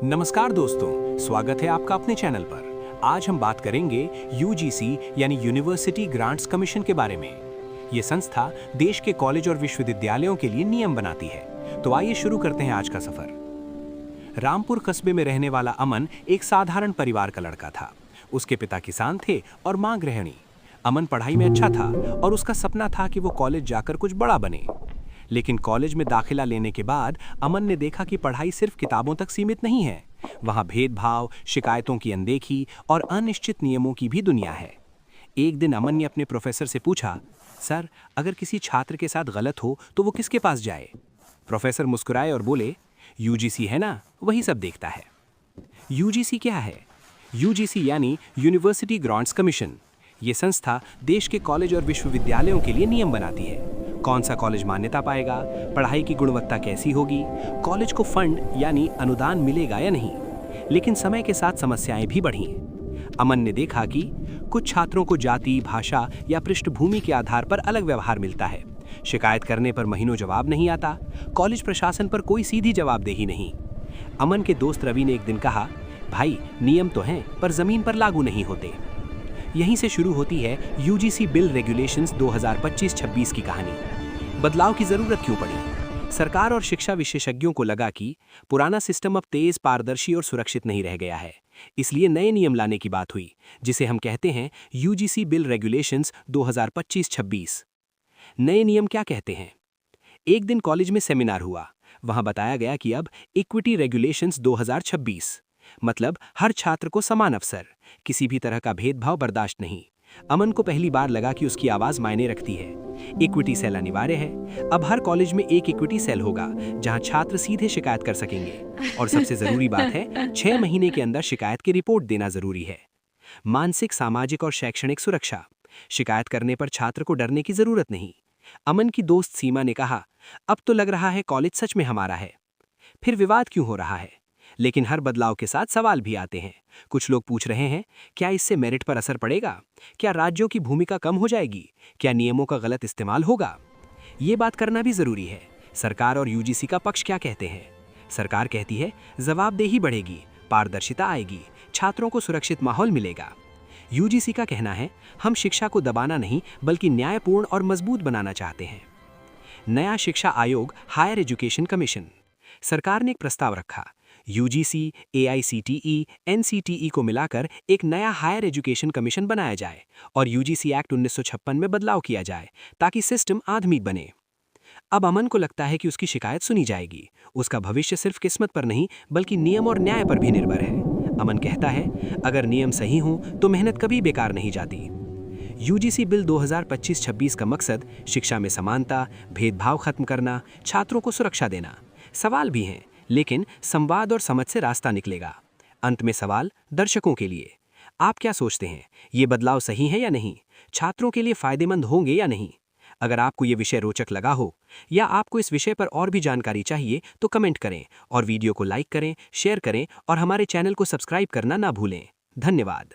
नमस्कार दोस्तों, स्वागत है आपका अपने चैनल पर। आज हम बात करेंगे यूजीसी यानी यूनिवर्सिटी ग्रांट्स कमीशन के बारे में। ये संस्था देश के कॉलेज और विश्वविद्यालयों के लिए नियम बनाती है। तो आइए शुरू करते हैं आज का सफर। रामपुर कस्बे में रहने वाला अमन एक साधारण परिवार का लड़का था। उसके पिता किसान थे और मां गृहिणी। अमन पढ़ाई में अच्छा था और उसका सपना था कि वो कॉलेज जाकर कुछ बड़ा बने। लेकिन कॉलेज में दाखिला लेने के बाद अमन ने देखा कि पढ़ाई सिर्फ किताबों तक सीमित नहीं है। वहाँ भेदभाव, शिकायतों की अनदेखी और अनिश्चित नियमों की भी दुनिया है। एक दिन अमन ने अपने प्रोफेसर से पूछा, सर, अगर किसी छात्र के साथ गलत हो तो वो किसके पास जाए? प्रोफेसर मुस्कुराए और बोले, यूजीसी है ना, वही सब देखता है। यूजीसी क्या है? यूजीसी यानी यूनिवर्सिटी ग्रांट्स कमीशन। ये संस्था देश के कॉलेज और विश्वविद्यालयों के लिए नियम बनाती है। कौन सा कॉलेज मान्यता पाएगा, पढ़ाई की गुणवत्ता कैसी होगी, कॉलेज को फंड यानी अनुदान मिलेगा या नहीं। लेकिन समय के साथ समस्याएं भी बढ़ी। अमन ने देखा कि कुछ छात्रों को जाति, भाषा या पृष्ठभूमि के आधार पर अलग व्यवहार मिलता है। शिकायत करने पर महीनों जवाब नहीं आता। कॉलेज प्रशासन पर कोई सीधी जवाबदेही नहीं। अमन के दोस्त रवि ने एक दिन कहा, भाई, नियम तो हैं पर जमीन पर लागू नहीं होते। यहीं से शुरू होती है यूजीसी बिल रेगुलेशंस 2025-26 की कहानी। बदलाव की जरूरत क्यों पड़ी? सरकार और शिक्षा विशेषज्ञों को लगा कि पुराना सिस्टम अब तेज, पारदर्शी और सुरक्षित नहीं रह गया है। इसलिए नए नियम लाने की बात हुई, जिसे हम कहते हैं यूजीसी बिल रेगुलेशंस 2025-26। नए नियम क्या कहते हैं? एक दिन कॉलेज में सेमिनार हुआ। वहां बताया गया कि अब इक्विटी रेगुलेशंस 2026, मतलब हर छात्र को समान अवसर, किसी भी तरह का भेदभाव बर्दाश्त नहीं। अमन को पहली बार लगा कि उसकी आवाज मायने रखती है। इक्विटी सेल अनिवार्य है। अब हर कॉलेज में एक इक्विटी सेल होगा जहां छात्र सीधे शिकायत कर सकेंगे। और सबसे जरूरी बात है, 6 महीने के अंदर शिकायत की रिपोर्ट देना जरूरी है। मानसिक, सामाजिक और शैक्षणिक सुरक्षा। शिकायत करने पर छात्र को डरने की जरूरत नहीं। अमन की दोस्त सीमा ने कहा, अब तो लग रहा है कॉलेज सच में हमारा है। फिर विवाद क्यों हो रहा है? लेकिन हर बदलाव के साथ सवाल भी आते हैं। कुछ लोग पूछ रहे हैं, क्या इससे मेरिट पर असर पड़ेगा? क्या राज्यों की भूमिका कम हो जाएगी? क्या नियमों का गलत इस्तेमाल होगा? ये बात करना भी जरूरी है। सरकार और यूजीसी का पक्ष क्या कहते हैं? सरकार कहती है, जवाबदेही बढ़ेगी, पारदर्शिता आएगी, छात्रों को सुरक्षित माहौल मिलेगा। यूजीसी का कहना है, हम शिक्षा को दबाना नहीं बल्कि न्यायपूर्ण और मजबूत बनाना चाहते हैं। नया शिक्षा आयोग, हायर एजुकेशन कमीशन। सरकार ने एक प्रस्ताव रखा, यूजीसी, एआईसीटीई, एनसीटीई को मिलाकर एक नया हायर एजुकेशन कमीशन बनाया जाए और यूजीसी एक्ट 1956 में बदलाव किया जाए ताकि सिस्टम आधुनिक बने। अब अमन को लगता है कि उसकी शिकायत सुनी जाएगी। उसका भविष्य सिर्फ किस्मत पर नहीं बल्कि नियम और न्याय पर भी निर्भर है। अमन कहता है, अगर नियम सही हों तो मेहनत कभी बेकार नहीं जाती। यूजीसी बिल 2025-26 का मकसद शिक्षा में समानता, भेदभाव खत्म करना, छात्रों को सुरक्षा देना। सवाल भी हैं, लेकिन संवाद और समझ से रास्ता निकलेगा। अंत में सवाल दर्शकों के लिए, आप क्या सोचते हैं? ये बदलाव सही है या नहीं? छात्रों के लिए फायदेमंद होंगे या नहीं? अगर आपको ये विषय रोचक लगा हो या आपको इस विषय पर और भी जानकारी चाहिए तो कमेंट करें और वीडियो को लाइक करें, शेयर करें और हमारे चैनल को सब्सक्राइब करना ना भूलें। धन्यवाद।